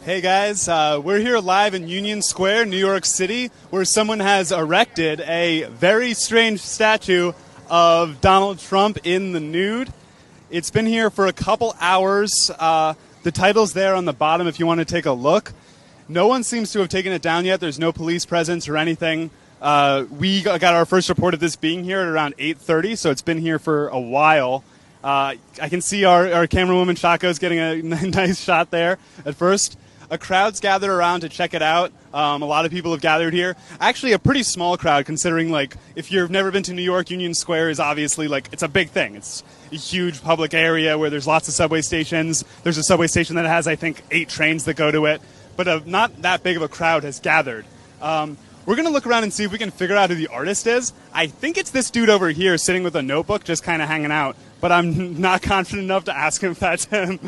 Hey guys, we're here live in Union Square, New York City, where someone has erected a very strange statue of Donald Trump in the nude. It's been here for a couple hours. The title's there on the bottom if you want to take a look. No one seems to have taken it down yet. There's no police presence or anything. We got our first report of this being here at around 8:30, so it's been here for a while. I can see our camerawoman Shaco's getting a nice shot there at first. A crowd's gathered around to check it out. A lot of people have gathered here. Actually, a pretty small crowd, considering, like, if you've never been to New York, Union Square is obviously, like, it's a big thing. It's a huge public area where there's lots of subway stations. There's a subway station that has, I think, 8 trains that go to it. But not that big of a crowd has gathered. We're going to look around and see if we can figure out who the artist is. I think it's this dude over here sitting with a notebook just kind of hanging out. But I'm not confident enough to ask him if that's him.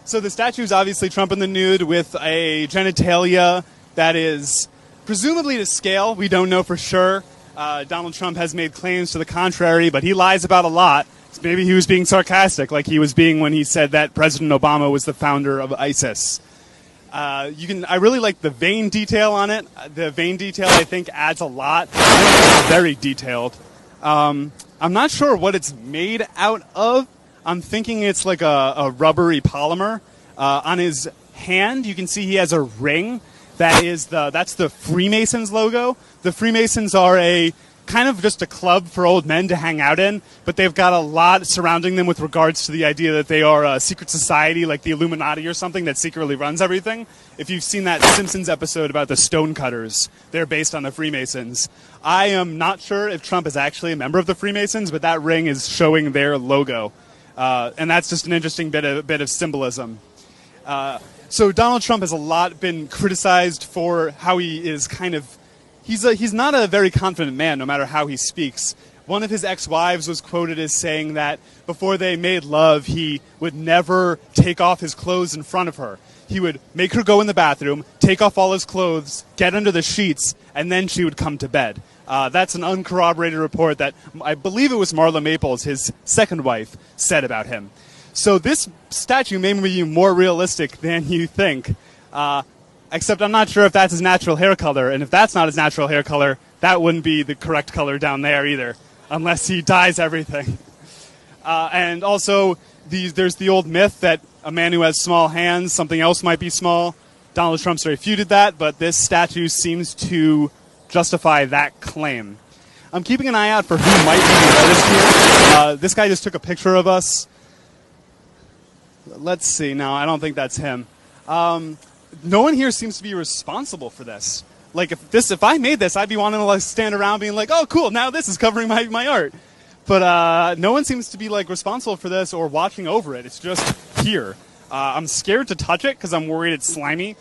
So the statue is obviously Trump in the nude with a genitalia that is presumably to scale. We don't know for sure. Donald Trump has made claims to the contrary, but he lies about a lot. Maybe he was being sarcastic, like he was being when he said that President Obama was the founder of ISIS. I really like the vein detail on it. The vein detail, I think, adds a lot. It's very detailed. I'm not sure what it's made out of. I'm thinking it's like a rubbery polymer. On his hand, you can see he has a ring. That's the Freemasons logo. The Freemasons are a kind of just a club for old men to hang out in, but they've got a lot surrounding them with regards to the idea that they are a secret society like the Illuminati or something that secretly runs everything. If you've seen that Simpsons episode about the Stonecutters, they're based on the Freemasons. I am not sure if Trump is actually a member of the Freemasons, but that ring is showing their logo. And that's just an interesting bit of symbolism. So Donald Trump has a lot been criticized for how he is kind of... He's not a very confident man, no matter how he speaks. One of his ex-wives was quoted as saying that before they made love, he would never take off his clothes in front of her. He would make her go in the bathroom, take off all his clothes, get under the sheets, and then she would come to bed. That's an uncorroborated report that I believe it was Marla Maples, his second wife, said about him. So this statue may be more realistic than you think. Except I'm not sure if that's his natural hair color, and if that's not his natural hair color, that wouldn't be the correct color down there either, unless he dyes everything. And also, there's the old myth that a man who has small hands, something else might be small. Donald Trump's refuted that, but this statue seems to justify that claim. I'm keeping an eye out for who might be the artist here. This guy just took a picture of us. Let's see. No, I don't think that's him. No one here seems to be responsible for this. Like, if I made this, I'd be wanting to, like, stand around being like, oh, cool, now this is covering my art. But no one seems to be, like, responsible for this or watching over it. It's just here. I'm scared to touch it because I'm worried it's slimy.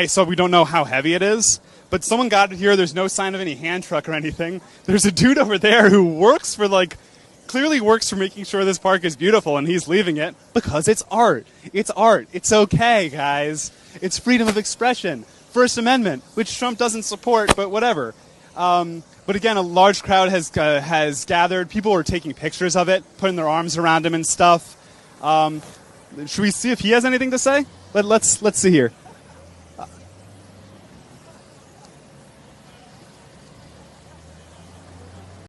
So we don't know how heavy it is. But someone got it here. There's no sign of any hand truck or anything. There's a dude over there who works for, clearly works for making sure this park is beautiful, and he's leaving it because it's art. It's art. It's okay, guys. It's freedom of expression. First Amendment, which Trump doesn't support, but whatever. But again, a large crowd has gathered. People are taking pictures of it, putting their arms around him and stuff. Should we see if he has anything to say? Let's see here.